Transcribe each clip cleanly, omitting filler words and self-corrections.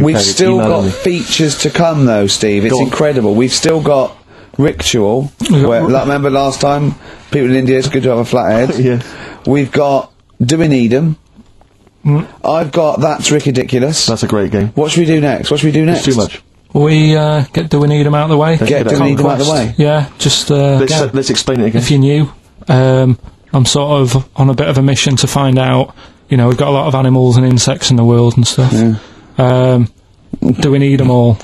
We've still got features to come, though, Steve. It's incredible. We've still got Ritual. Remember last time? People in India, it's good to have a flat head. Yeah. We've got Do We Need 'Em? I've got That's Ridiculous. That's a great game. What should we do next? It's too much. We get Do We Need 'Em out of the way? Get Do We Need 'Em out of the way? Yeah, just... let's explain it again. If you're new, I'm sort of on a bit of a mission to find out, you know, we've got a lot of animals and insects in the world and stuff. Yeah. Do we need them all?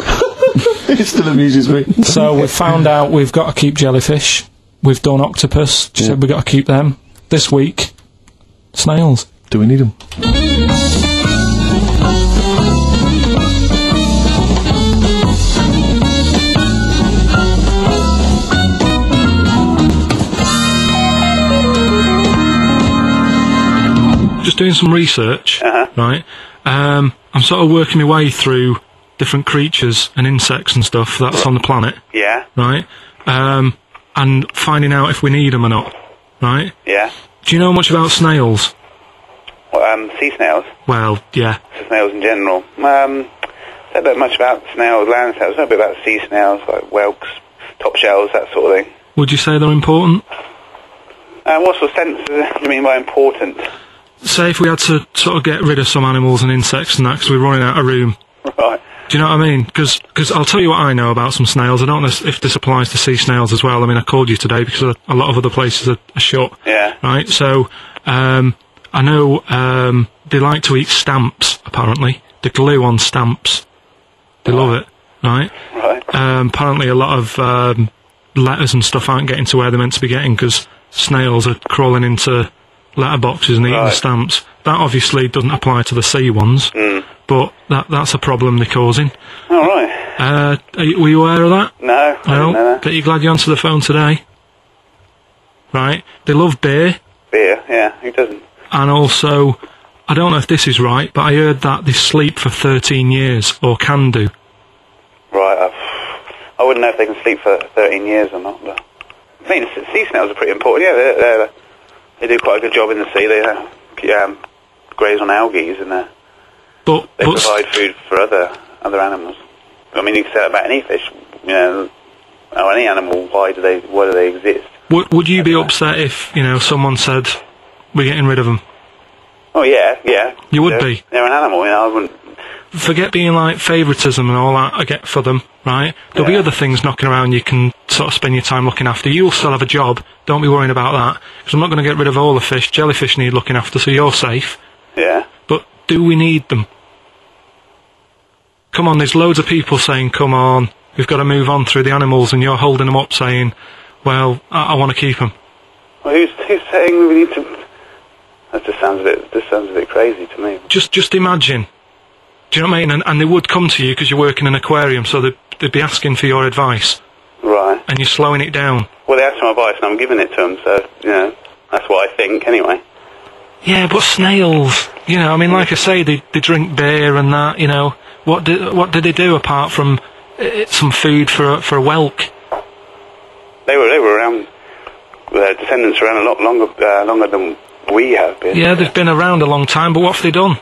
It still amuses me. So we've found out we've got to keep jellyfish. We've done octopus. She said we've got to keep them. This week, snails. Do we need them? Just doing some research, right? I'm sort of working my way through different creatures and insects and stuff that's on the planet. Yeah. Right? And finding out if we need them or not. Right? Yeah. Do you know much about snails? Sea snails? Well, yeah. Snails in general. I don't know much about snails, land snails. I know a bit about sea snails, like whelks, top shells, that sort of thing. Would you say they're important? What sort of sense do you mean by important? Say if we had to sort of get rid of some animals and insects and that because we're running out of room. Right. Do you know what I mean? Because I'll tell you what I know about some snails. I don't know if this applies to sea snails as well. I mean, I called you today because a lot of other places are shut. Yeah. Right? So, I know they like to eat stamps, apparently. The glue on stamps. They love it. Right? Right. Apparently a lot of letters and stuff aren't getting to where they're meant to be getting because snails are crawling into letterboxes and eating the stamps. That obviously doesn't apply to the sea ones, but that's a problem they're causing. All right. Were you aware of that? No, I didn't know that. Bet you're glad you answered the phone today. Right? They love beer. Beer, yeah, who doesn't? And also, I don't know if this is right, but I heard that they sleep for 13 years, or can do. Right, I wouldn't know if they can sleep for 13 years or not, but... I mean, sea snails are pretty important, yeah, they do quite a good job in the sea. They graze on algae and they provide food for other animals. I mean, you can say that about any fish, you know, or any animal. Why do they exist? Would you be upset if, you know, someone said we're getting rid of them? Oh yeah. You would be. They're an animal, you know. I wouldn't. Forget being like favouritism and all that I get for them, right? There'll be other things knocking around you can sort of spend your time looking after. You'll still have a job, don't be worrying about that, because I'm not going to get rid of all the fish. Jellyfish need looking after, so you're safe. Yeah. But do we need them? Come on, there's loads of people saying, come on, we've got to move on through the animals, and you're holding them up saying, well, I want to keep them. Well, who's saying we need to... That just sounds a bit crazy to me. Just imagine... Do you know what I mean? And they would come to you because you work in an aquarium, so they'd be asking for your advice. Right. And you're slowing it down. Well, they asked for my advice and I'm giving it to them, so, you know, that's what I think, anyway. Yeah, but snails, you know, I mean, like I say, they drink beer and that, you know. What did they do apart from some food for a whelk? They were around, their descendants around a lot longer than we have been. Yeah, they've been around a long time, but what have they done?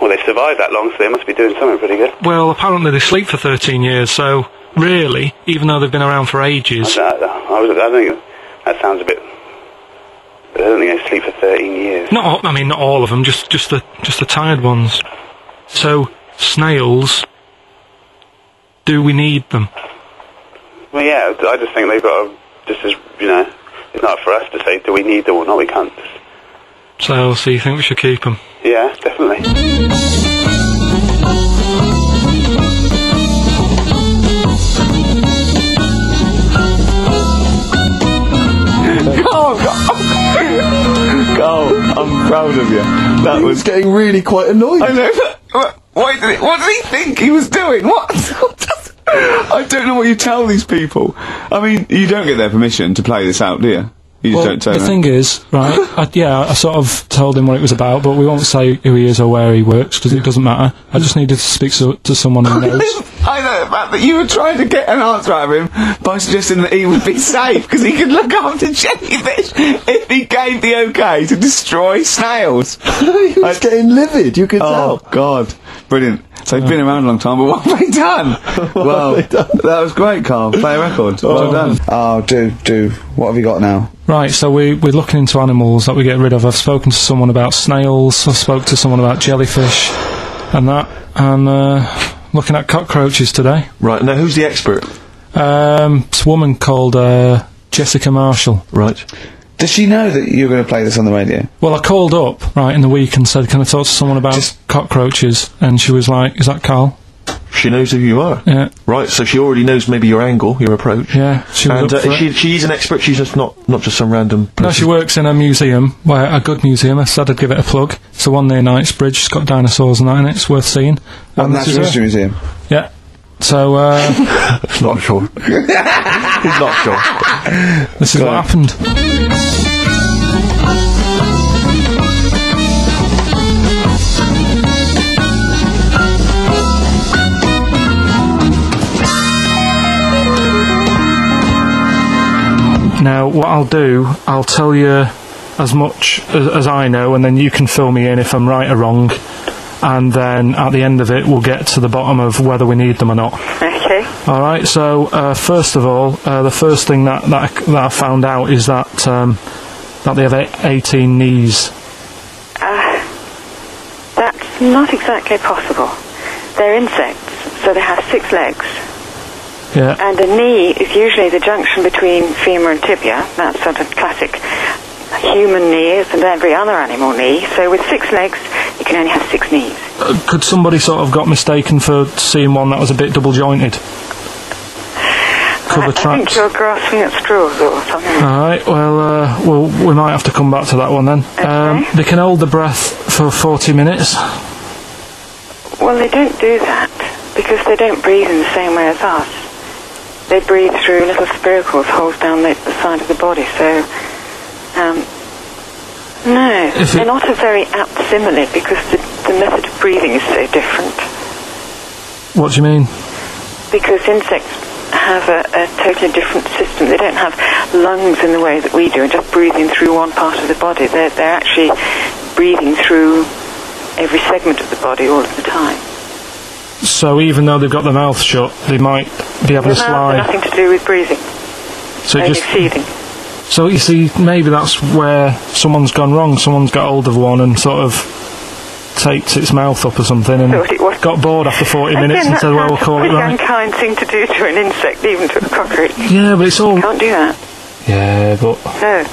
Well, they survived that long, so they must be doing something pretty good. Well, apparently they sleep for 13 years, so really, even though they've been around for ages... I think that sounds a bit... I don't think they sleep for 13 years. Not all of them, just the tired ones. So, snails, do we need them? Well, yeah, I just think they've got to, just as, you know, it's not for us to say, do we need them or not, we can't. So you think we should keep them? Yeah, definitely. Karl, I'm proud of you. That was getting really quite annoyed. I know. What did he think he was doing? What? I don't know what you tell these people. I mean, you don't get their permission to play this out, do you? You just don't tell the thing is, right, I sort of told him what it was about, but we won't say who he is or where he works, because it doesn't matter. I just needed to speak to someone who knows. I know the fact that you were trying to get an answer out of him by suggesting that he would be safe, because he could look after jellyfish if he gave the okay to destroy snails. He was getting livid, you could tell. Oh, God. Brilliant. So he's been around a long time, but what have they done? Well, that was great, Karl. Play a record. Well done. Oh, do. What have you got now? Right, so we're looking into animals that we get rid of. I've spoken to someone about snails, I spoke to someone about jellyfish, and that, and looking at cockroaches today. Right, now who's the expert? It's a woman called Jessica Marshall. Right. Does she know that you're going to play this on the radio? Well, I called up, right, in the week and said, can I talk to someone about cockroaches? And she was like, is that Karl? She knows who you are. Yeah. Right, so she already knows maybe your angle, your approach. Yeah, she was and up for it. she's an expert, she's just not just some random person. No, she works in a museum, a good museum. I said I'd give it a plug. It's the one near Knightsbridge. It's got dinosaurs and that in it. It's worth seeing. Natural History Museum? Yeah. So, not sure. He's not sure. This is what happened. Now, what I'll do, I'll tell you as much as I know, and then you can fill me in if I'm right or wrong, and then at the end of it, we'll get to the bottom of whether we need them or not. Okay. All right. So, first of all, the first thing that I found out is that they have 18 knees. That's not exactly possible. They're insects, so they have 6 legs. Yeah. And a knee is usually the junction between femur and tibia. That's sort of classic human knee, and every other animal knee. So with 6 legs, you can only have 6 knees. Could somebody sort of got mistaken for seeing one that was a bit double jointed? I think you're grasping at straws or something. All right. Well, we might have to come back to that one then. Okay. They can hold the breath for 40 minutes. Well, they don't do that because they don't breathe in the same way as us. They breathe through little spiracles, holes down the side of the body, so, no, they're not a very apt simile because the method of breathing is so different. What do you mean? Because insects have a totally different system. They don't have lungs in the way that we do, and just breathing through one part of the body. They're actually breathing through every segment of the body all of the time. So even though they've got their mouth shut, they might be able to slide. Nothing to do with breathing. So only feeding. So you see, maybe that's where someone's gone wrong. Someone's got hold of one and sort of taped its mouth up or something, and got bored after 40 minutes and said, "Well, we'll call it right." It's a pretty unkind thing to do to an insect, even to a cockroach. Yeah, but it's all. You can't do that. Yeah, but. No.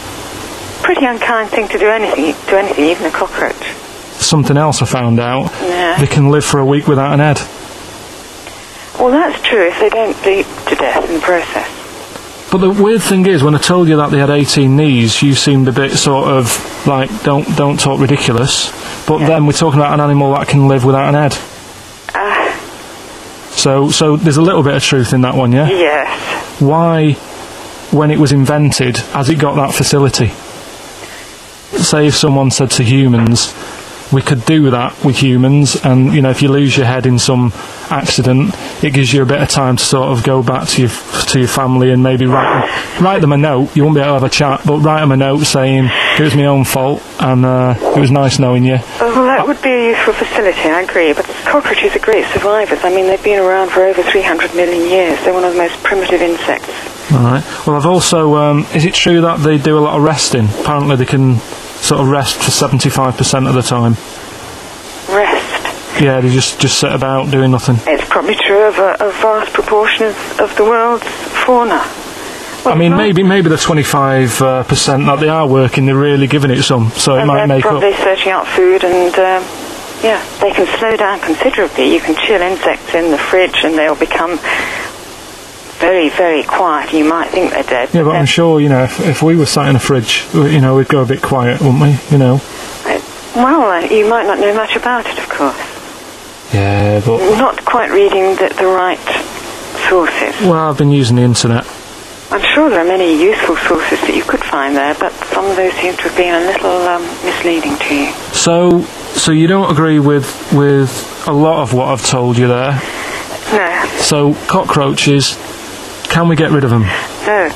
Pretty unkind thing to do anything, even a cockroach. Something else I found out. Yeah. They can live for a week without an head. Well, that's true if they don't bleed to death in the process. But the weird thing is, when I told you that they had 18 knees, you seemed a bit sort of like, don't talk ridiculous. But then we're talking about an animal that can live without an head. So there's a little bit of truth in that one, yeah? Yes. Why, when it was invented, has it got that facility? Say if someone said to humans, we could do that with humans, and you know, if you lose your head in some accident, it gives you a bit of time to sort of go back to your family and maybe write them a note. You won't be able to have a chat, but write them a note saying it was my own fault and it was nice knowing you. Well, that would be a useful facility, I agree, but cockroaches are great survivors. I mean, they've been around for over 300 million years. They're one of the most primitive insects. Alright. Well, I've also, is it true that they do a lot of resting? Apparently they can sort of rest for 75% of the time. Rest? Yeah, they just sit about doing nothing. It's probably true of a vast proportion of the world's fauna. Well, I mean, maybe the 25% that they are working, they're really giving it some, so it might make up. They're probably searching out food, and yeah, they can slow down considerably. You can chill insects in the fridge and they'll become very, very quiet. You might think they're dead. Yeah, but I'm sure, you know, if we were sat in a fridge, you know, we'd go a bit quiet, wouldn't we, you know? Well, you might not know much about it, of course. Yeah, but... Not quite reading the right sources. Well, I've been using the internet. I'm sure there are many useful sources that you could find there, but some of those seem to have been a little misleading to you. So you don't agree with a lot of what I've told you there? No. So, cockroaches, can we get rid of them? No.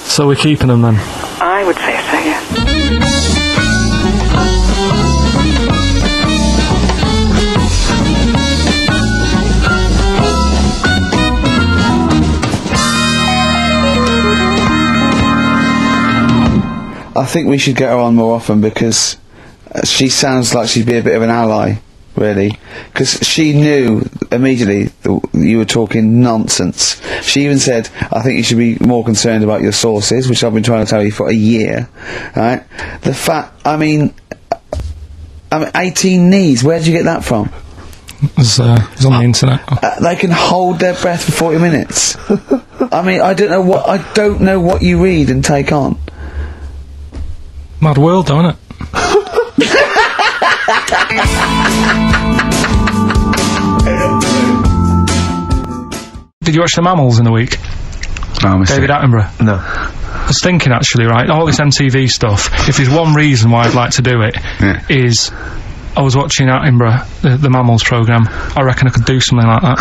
So we're keeping them then? I would say so, yes. I think we should get her on more often because she sounds like she'd be a bit of an ally, really. Because she knew immediately that you were talking nonsense. She even said, I think you should be more concerned about your sources, which I've been trying to tell you for a year, right? The fact, I mean 18 knees, where did you get that from? It was on the internet. They can hold their breath for 40 minutes. I mean, I don't know what you read and take on. Mad world, don't it? Did you watch The Mammals in the week? No, David Attenborough? No. I was thinking actually, right, all this MTV stuff, if there's one reason why I'd like to do it, is I was watching Attenborough, the Mammals programme. I reckon I could do something like that.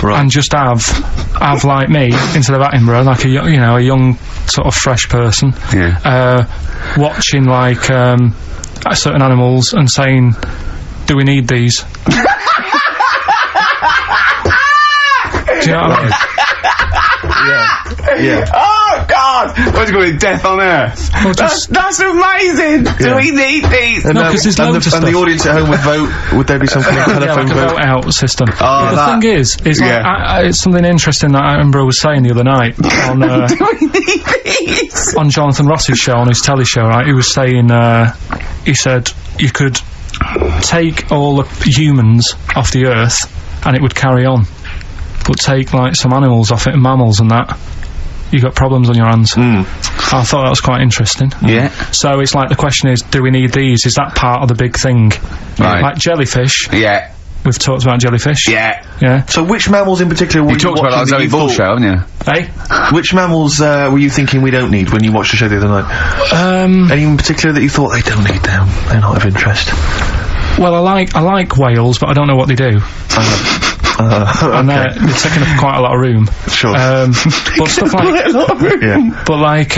Right. And just have like me, instead of Attenborough, like a young sort of fresh person, watching like certain animals and saying, do we need these? Do you know what I mean? Yeah. Oh God! What's going to Death on Earth? Well, that's amazing! Do we need these? And, No, 'cause there's loads of and the stuff. audience at home would vote. Would there be something like a Yeah, telephone like a vote? vote out system. Oh, The that- thing is like, it's something interesting that Attenborough was saying the other night on Do we need these? on Jonathan Ross's show, on his telly show, right? He was saying, he said you could take all the humans off the earth and it would carry on, but take like some animals off it, and mammals and that, you got problems on your hands. I thought that was quite interesting. Yeah. So it's like the question is, do we need these? Is that part of the big thing? Right. Like jellyfish. Yeah. We've talked about jellyfish. Yeah. Yeah. So which mammals in particular were You talked about that watching that Zoe you Ball thought- show, haven't you? Hey? Which mammals were you thinking we don't need when you watched the show the other night? Any in particular that you thought they don't need them? They're not of interest. Well, I like whales, but I don't know what they do. And they're taking up quite a lot of room. Sure. But stuff like, Yeah. but like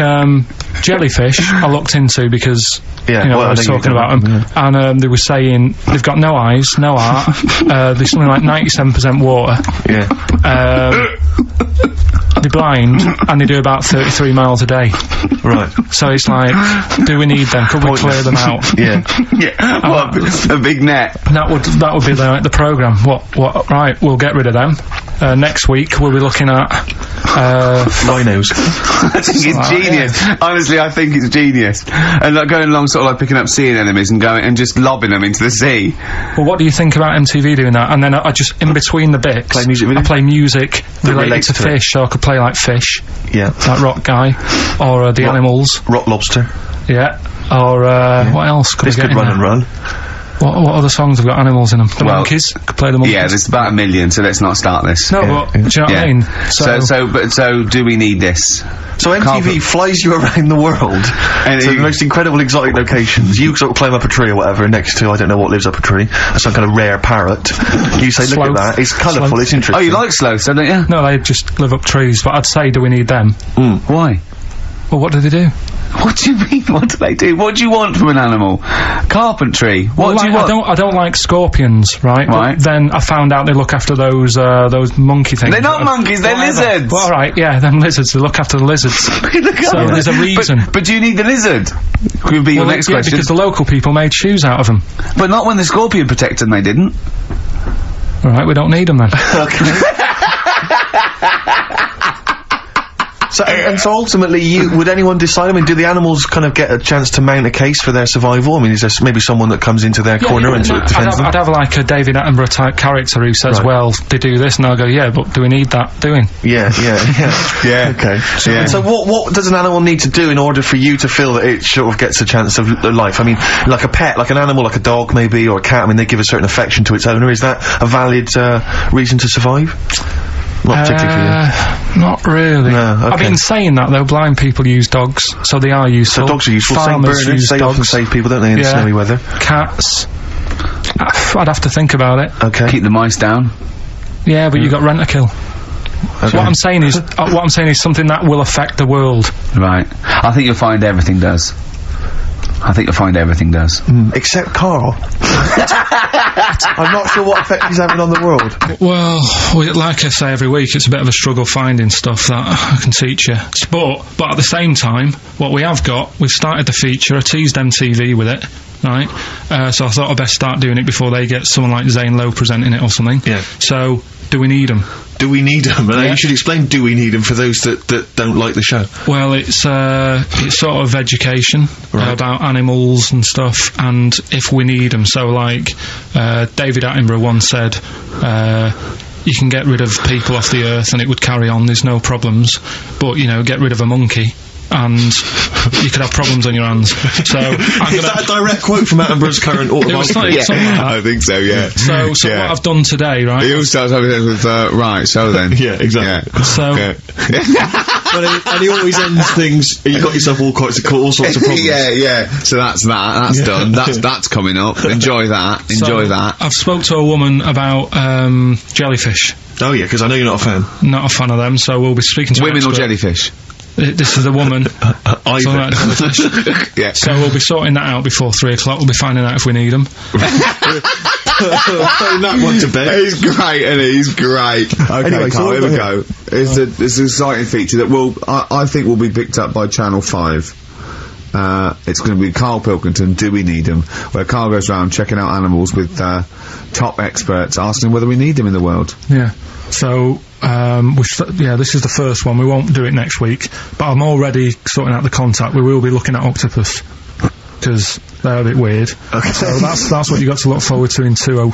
jellyfish, I looked into because Yeah, you know, well, I was I think talking you about them, and they were saying they've got no eyes, no heart. There's something like 97% water. Yeah. They're blind, and they do about 33 miles a day. Right. So it's like, do we need them? Could we clear them out? Yeah. Yeah. What, a big net. That would be the programme. What? Right, we'll get rid of them. Next week we'll be looking at Rhinos. I think it's Right, genius. Honestly, I think it's genius. And like going along sort of like picking up sea anemones and going and just lobbing them into the sea. Well, what do you think about MTV doing that? And then I just, in between the bits, Play music with I it? play music related relates to to it. fish, so I could play like fish, Yeah. like Rock Guy, or the animals, Rock lobster. yeah, or what else could This I get could in run there? and run. What other songs have got animals in them? The Well, monkeys, could play the monkeys. Yeah, there's about 1 million, so let's not start this. No, but, do you know what I mean? So do we need this? So MTV flies you around the world And to the most incredible exotic locations. You sort of climb up a tree or whatever next to, I don't know what lives up a tree, some kind of rare parrot. You say, look Sloth. at that, it's colourful, Sloth. it's interesting. Oh, you like sloths, don't you? No, they just live up trees, but I'd say, do we need them? Why? Well, what do they do? What do you mean? What do they do? What do you want from an animal? Carpentry. What do you want? I don't like scorpions, right? Right. But then I found out they look after those monkey things. They're not monkeys, they're Whatever. lizards. Well, alright, yeah, them lizards, they look after the lizards. So there's a reason. But do you need the lizard? Could be your Well, next yeah, question. because the local people made shoes out of them. But not when the scorpion protected them, they didn't. Alright, we don't need them then. So, and so ultimately, would anyone decide? I mean, do the animals kind of get a chance to mount a case for their survival? I mean, is there maybe someone that comes into their corner and sort of defends them? I'd have like a David Attenborough type character who says, Right. well, they do this, and I'll go, yeah, but do we need that doing? Yeah. Yeah. Okay. Yeah. So what does an animal need to do in order for you to feel that it sort of gets a chance of life? I mean, like a pet, like an animal, like a dog maybe, or a cat, I mean, they give a certain affection to its owner. Is that a valid reason to survive? Not particularly for you. Not really. No, okay. I mean, saying that though, blind people use dogs, so they are useful. So dogs are useful. St. Farmers Bernards, use they often dogs. save people, don't they, in Yeah. snowy weather? Cats. I'd have to think about it. Okay. Keep the mice down. Yeah, but you got rent-a-kill. Okay. So what I'm saying is something that will affect the world. Right. I think you'll find everything does. I think you'll find everything does. Except Karl. I'm not sure what effect he's having on the world. Well, like I say every week, it's a bit of a struggle finding stuff that I can teach you. But at the same time, what we have got, we've started the feature. I teased MTV with it, right? So I thought I'd best start doing it before they get someone like Zane Lowe presenting it or something. Yeah. So, do we need them? Do we need them? You should explain do we need them for those that don't like the show. Well, it's sort of education about animals and stuff, and if we need them. So, like, David Attenborough once said, you can get rid of people off the earth and it would carry on, there's no problems, but, you know, get rid of a monkey and you could have problems on your hands. So I'm Is that a direct quote from Attenborough's current autobiography? Something like that. I think so, yeah. So what I've done today, right? He always starts everything with, right, so then. Yeah, exactly. Yeah. So... Okay. and he always ends things, you got yourself all sorts of problems. Yeah. So that's done. That's coming up. Enjoy that. I've spoke to a woman about, jellyfish. Oh yeah, because I know you're not a fan. Not a fan of them, so we'll be speaking to women or jellyfish? This is a woman. Yeah. So we'll be sorting that out before 3 o'clock. We'll be finding out if we need them. Throwing that one to bed. He's great, isn't he? He's great. Okay, Anyway, Karl, here we go. It's an exciting feature that I think will be picked up by Channel 5. It's going to be Karl Pilkington, Do We Need Them? Where Karl goes around checking out animals with top experts, asking whether we need them in the world. Yeah. So, this is the first one. We won't do it next week, but I'm already sorting out the contact. We will be looking at octopus, because they're a bit weird. Okay. So that's what you got to look forward to in 3. Again,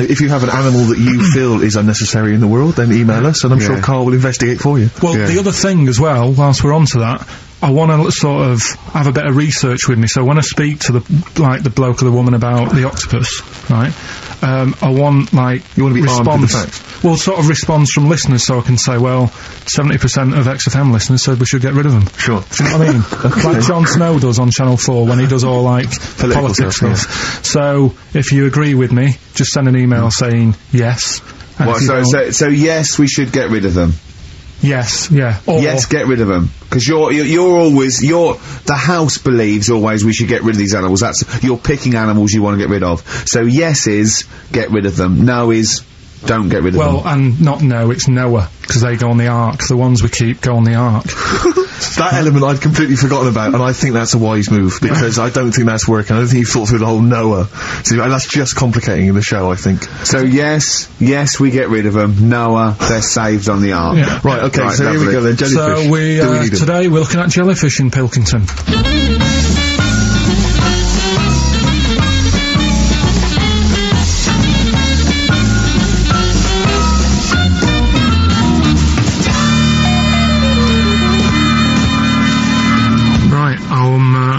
if you have an animal that you feel is unnecessary in the world, then email us, and I'm sure Karl will investigate for you. Well, the other thing as well, whilst we're onto that, I want to sort of have a bit of research with me. So when I speak to the bloke or the woman about the octopus, right? I want you want to be response. armed with the facts. Well, sort of response from listeners, so I can say, well, 70% of XFM listeners said we should get rid of them. Sure. Do you know what I mean? Like Jon Snow does on Channel 4 when he does all politics stuff. Yeah. So if you agree with me, just send an email saying yes. So yes, we should get rid of them. Yes, yeah. Or yes, get rid of them. Because the house believes always we should get rid of these animals. You're picking animals you want to get rid of. So yes is, get rid of them. No is, don't get rid of them. Well, and not no, it's Noah, because they go on the ark. The ones we keep go on the ark. That element I'd completely forgotten about, and I think that's a wise move, because I don't think that's working. I don't think you've thought through the whole Noah. So that's just complicating the show, I think. So yes, we get rid of them. Noah, they're saved on the ark. Yeah. Right, okay, so here we go then, jellyfish. So today we're looking at jellyfish in Pilkington.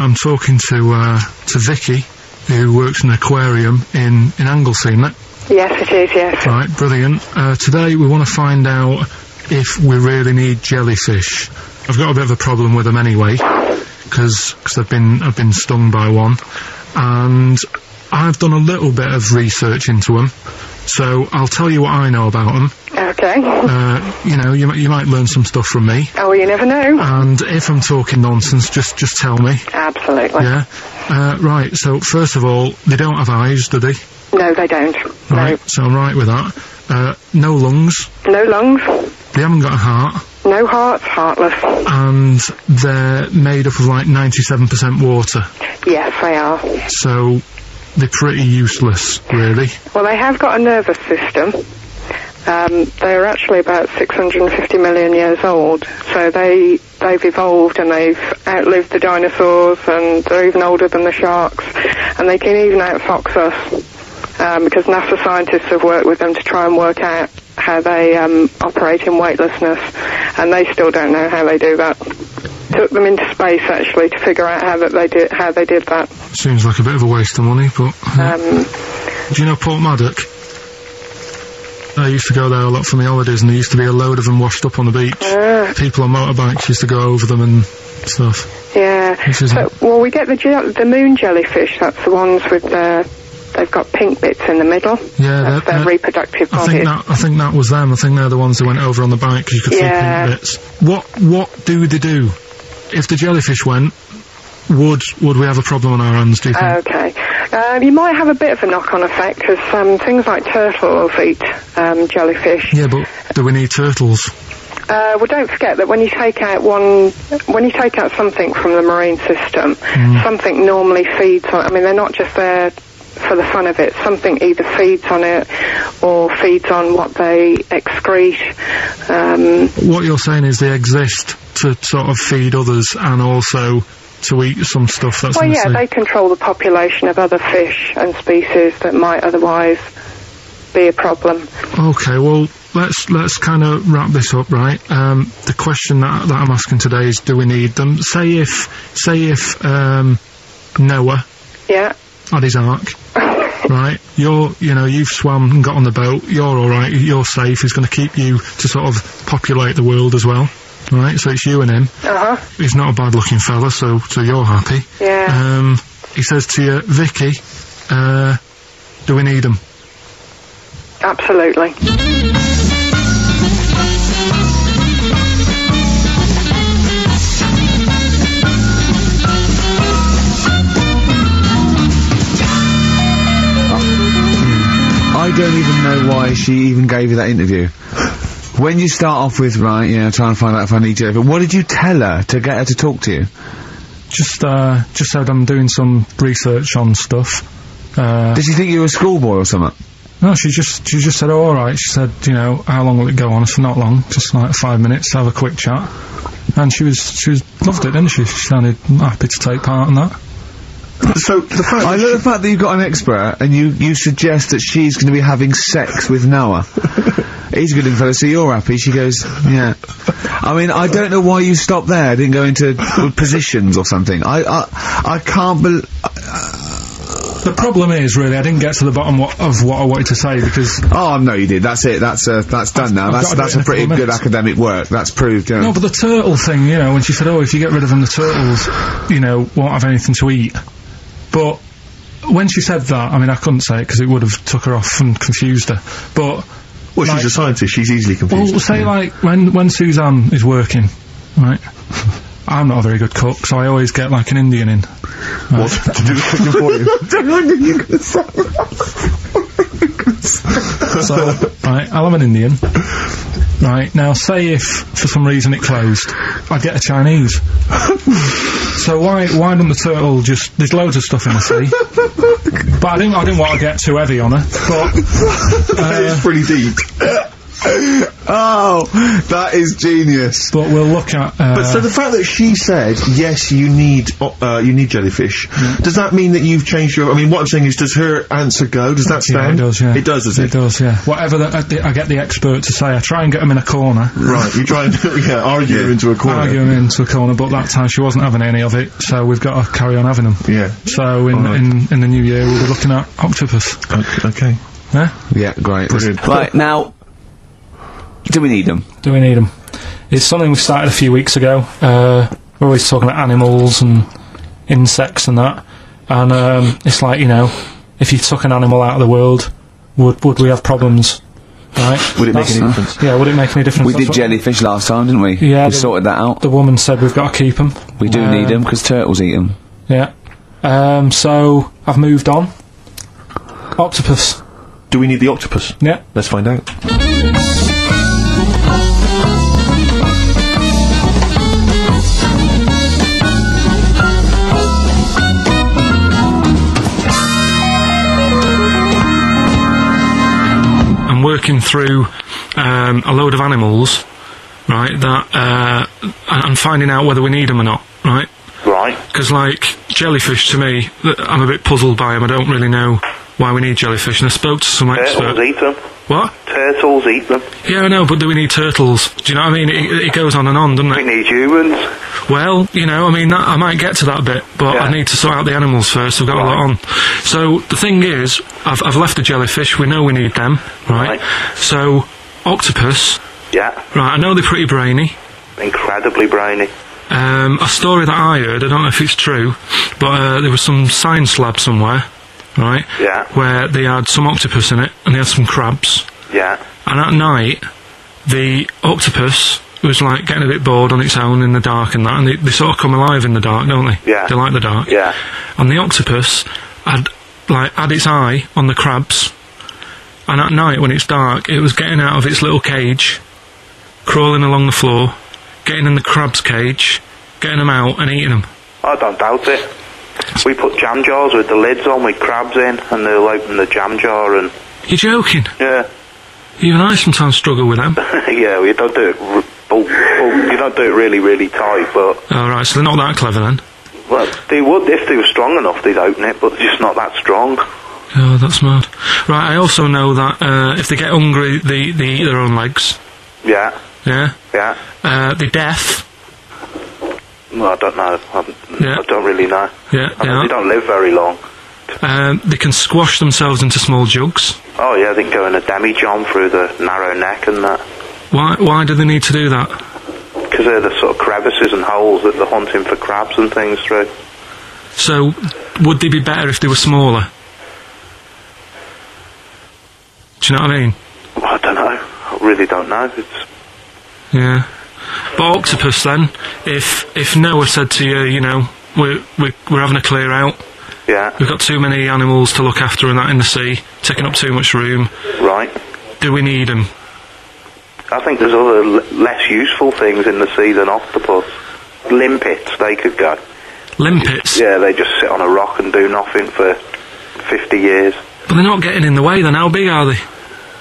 I'm talking to Vicky, who works in an aquarium in Anglesey, isn't it? Yes, it is, yes. Right, brilliant. Today we want to find out if we really need jellyfish. I've got a bit of a problem with them anyway, because I've been stung by one, and I've done a little bit of research into them, so I'll tell you what I know about them. Okay. You might learn some stuff from me. Oh, well, you never know. And if I'm talking nonsense, just tell me. Absolutely. Yeah. Right, so first of all, they don't have eyes, do they? No, they don't. Right, no. So I'm right with that. No lungs. No lungs. They haven't got a heart. No hearts, heartless. And they're made up of like 97% water. Yes, they are. So they're pretty useless, really. Well, they have got a nervous system. They're actually about 650 million years old, so they've evolved and they've outlived the dinosaurs, and they're even older than the sharks, and they can even outfox us, because NASA scientists have worked with them to try and work out how they operate in weightlessness, and they still don't know how they do that. Took them into space actually to figure out how they did that. Seems like a bit of a waste of money, but do you know Port Maddock? I used to go there a lot for my holidays, and there used to be a load of them washed up on the beach. People on motorbikes used to go over them and stuff. Yeah. Well, we get the moon jellyfish. That's the ones with they've got pink bits in the middle. Yeah, that's their reproductive bodies. I think that was them. I think they're the ones that went over on the bike because you could see pink bits. What do they do? If the jellyfish went, would we have a problem on our hands, do you think? Okay. You might have a bit of a knock-on effect, because things like turtles eat jellyfish. Yeah, but do we need turtles? Well, don't forget that when you take out something from the marine system, something normally feeds on. I mean, they're not just there for the fun of it. Something either feeds on it or feeds on what they excrete. What you're saying is they exist to sort of feed others and also to eat some stuff that's in the sea. They control the population of other fish and species that might otherwise be a problem. Okay, well, let's kind of wrap this up, right? The question that I'm asking today is, do we need them? Say if Noah had his ark, right? You've swum and got on the boat, you're alright, you're safe, he's going to keep you to sort of populate the world as well, right? So it's you and him. He's not a bad looking fella, so you're happy. Yeah. He says to you, Vicky, do we need him? Absolutely. I don't even know why she even gave you that interview. When you start off with, right, trying to find out if I need you, but what did you tell her to get her to talk to you? Just said I'm doing some research on stuff. Did she think you were a schoolboy or something? No, she just said, oh, alright. She said, how long will it go on? I said, not long, just like 5 minutes, have a quick chat. And she loved it, didn't she? She sounded happy to take part in that. So, the fact I love the fact that you've got an expert and you suggest that she's going to be having sex with Noah. He's a good looking fellow, so you're happy. She goes, yeah. I mean, I don't know why you stopped there, didn't go into positions or something. I can't believe... The problem is, really, I didn't get to the bottom of what I wanted to say, because... Oh, no, you did. That's it. That's done now. That's a pretty good academic work. That's proved, No, but the turtle thing, when she said, oh, if you get rid of them, the turtles, won't have anything to eat. But when she said that, I mean, I couldn't say it because it would have took her off and confused her. But... Well, she's a scientist. She's easily confused. Well, say, like, when Suzanne is working, right... I'm not a very good cook, so I always get, like, an Indian in. What? To do the cooking for you? So, right, I'll have an Indian. Right, now, say if, for some reason, it closed, I'd get a Chinese. So why don't the turtle just... There's loads of stuff in the sea. But I didn't want to get too heavy on her, but... It's pretty deep. Oh, that is genius. But we'll look at... But so the fact that she said, yes, you need jellyfish, does that mean that you've changed your... I mean, what I'm saying is, does her answer go? Does that stand? Yeah, it does, yeah. It does, does it? It does, yeah. Whatever I get the expert to say, I try and get them in a corner. Right, you try and, argue them into a corner. Argue them into a corner, but that time she wasn't having any of it, so we've got to carry on having them. Yeah. So in the new year, we'll be looking at octopus. Okay. Yeah? Yeah, great. Brilliant. Right, now... Do we need them? Do we need them? It's something we started a few weeks ago. We're always talking about animals and insects and that. And it's like, if you took an animal out of the world, would we have problems? Right? Would it make any difference? Yeah, would it make any difference? We did jellyfish last time, didn't we? Yeah. We sorted that out. The woman said we've got to keep them. We do need them, because turtles eat them. Yeah. So, I've moved on. Octopus. Do we need the octopus? Yeah. Let's find out. Working through a load of animals, right, that and finding out whether we need them or not, right? Right. Because, like, jellyfish, to me, I'm a bit puzzled by them. I don't really know why we need jellyfish, and I spoke to some expert. Turtles eat them. What? Turtles eat them. Yeah, I know, but do we need turtles? Do you know what I mean? It goes on and on, doesn't it? We need humans. Well, I mean, I might get to that bit, but I need to sort out the animals first. We've got a lot on. So, the thing is, I've left the jellyfish. We know we need them, right? So, octopus. Yeah. Right, I know they're pretty brainy. Incredibly brainy. A story that I heard, I don't know if it's true, but there was some science lab somewhere, right? Yeah. Where they had some octopus in it, and they had some crabs. Yeah. And at night, the octopus was like getting a bit bored on its own in the dark and that, and they sort of come alive in the dark, don't they? Yeah. They like the dark. Yeah. And the octopus had its eye on the crabs, and at night when it's dark, it was getting out of its little cage, crawling along the floor, getting in the crab's cage, getting them out and eating them. I don't doubt it. We put jam jars with the lids on with crabs in, and they'll open the jam jar and... You're joking? Yeah. Even I sometimes struggle with them. Yeah, you don't do it... you don't do it really, really tight, but... Oh, right, so they're not that clever then? Well, they would, if they were strong enough, they'd open it, but they're just not that strong. Oh, that's mad. Right, I also know that if they get hungry, they eat their own legs. Yeah. Yeah? Yeah. They're deaf. Well, I don't know. I don't really know. Yeah, they don't live very long. They can squash themselves into small jugs. Oh, yeah, they can go in a demi-john through the narrow neck and that. Why do they need to do that? Because they're the sort of crevices and holes that they're hunting for crabs and things through. So, would they be better if they were smaller? Do you know what I mean? Well, I don't know. I really don't know. Yeah. But octopus then, if Noah said to you, you know, we're having a clear out. Yeah. We've got too many animals to look after and that in the sea, taking up too much room. Right. Do we need them? I think there's other less useful things in the sea than octopus. Limpets, they could go. Limpets? Yeah, they just sit on a rock and do nothing for 50 years. But they're not getting in the way then, how big are they?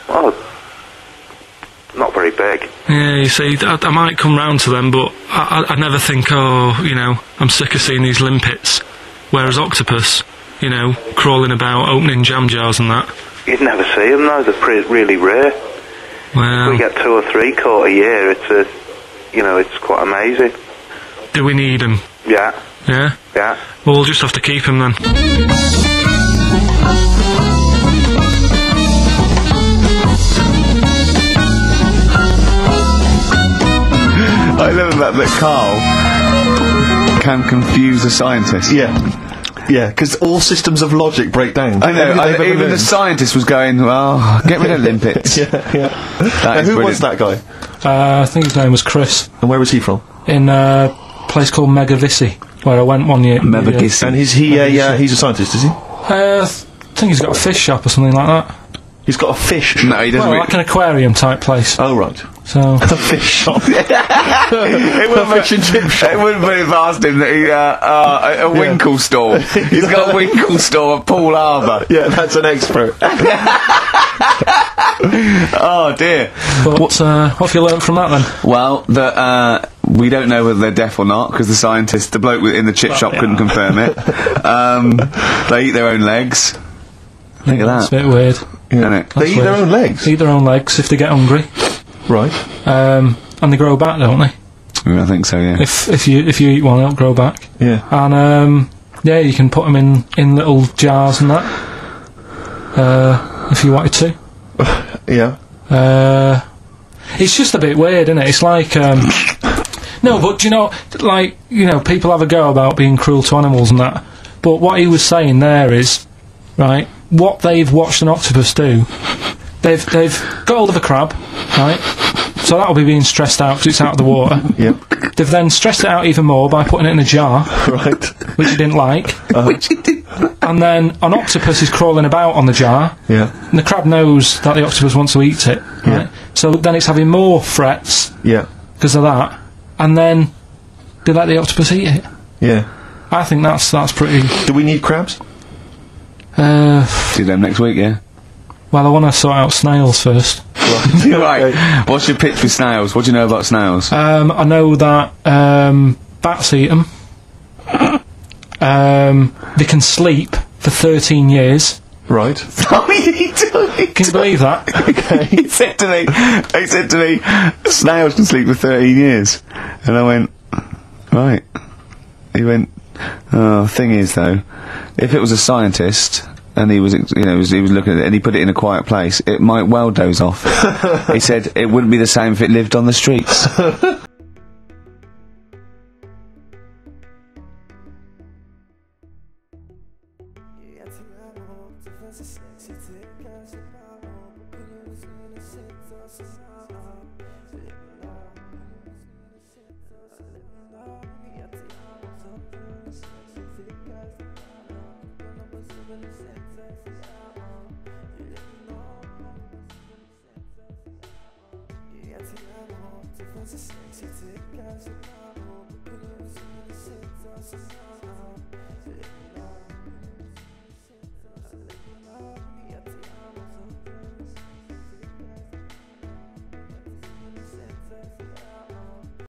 Oh, not very big. Yeah, you see, I might come round to them, but I never think, oh, you know, I'm sick of seeing these limpets. Whereas octopus, you know, crawling about, opening jam jars and that. You'd never see them though, they're really rare. Well, we get 2 or 3 caught a year, it's quite amazing. Do we need them? Yeah. Yeah? Yeah. Well, we'll just have to keep them then. I love that Karl can confuse a scientist. Yeah, because all systems of logic break down. I know, even the scientist was going, well, get rid of limpets. Yeah. Who was that guy? I think his name was Chris. And where was he from? In a place called Megavissi, where I went one year. Megavissi. And he's a scientist, is he? I think he's got a fish shop or something like that. He's got a fish? No, he doesn't. Well, like an aquarium type place. Oh, right. So a fish shop. It wouldn't be past him that he a winkle store. He's got a winkle store at Poole Harbour. Yeah, that's an expert. Oh dear. But what have you learnt from that then? Well, that we don't know whether they're deaf or not because the bloke in the chip shop couldn't confirm it. They eat their own legs. Think of that. It's a bit weird. Yeah. They eat their own legs? They eat their own legs if they get hungry. Right. And they grow back, don't they? Yeah, I think so, yeah. If you eat one, they'll grow back. Yeah. And yeah, you can put them in little jars and that. If you wanted to. Yeah. It's just a bit weird, isn't it? It's like no, but you know, like, you know, people have a go about being cruel to animals and that. But what he was saying there is, right, what they've watched an octopus do, they've got hold of a crab, right, so that'll be being stressed out because it's out of the water. Yep. They've then stressed it out even more by putting it in a jar, Right. which he didn't like. Which he didn't. And then an octopus is crawling about on the jar, Yeah. and the crab knows that the octopus wants to eat it, right? Yeah. So then it's having more frets Yeah. because of that, and then they let the octopus eat it. Yeah. I think that's pretty. Do we need crabs? Do them next week, yeah? Well, I want to sort out snails first. Right. What's your pitch with snails? What do you know about snails? I know that bats eat them. They can sleep for 13 years. Right. Can Can you believe that? Okay. He said to me, snails can sleep for 13 years. And I went, right. He went, oh, thing is though, if it was a scientist and he was, he was looking at it and he put it in a quiet place, it might well doze off. He said it wouldn't be the same if it lived on the streets. Ti fanno sexy, ti casi, ma non mi piace, mi sento,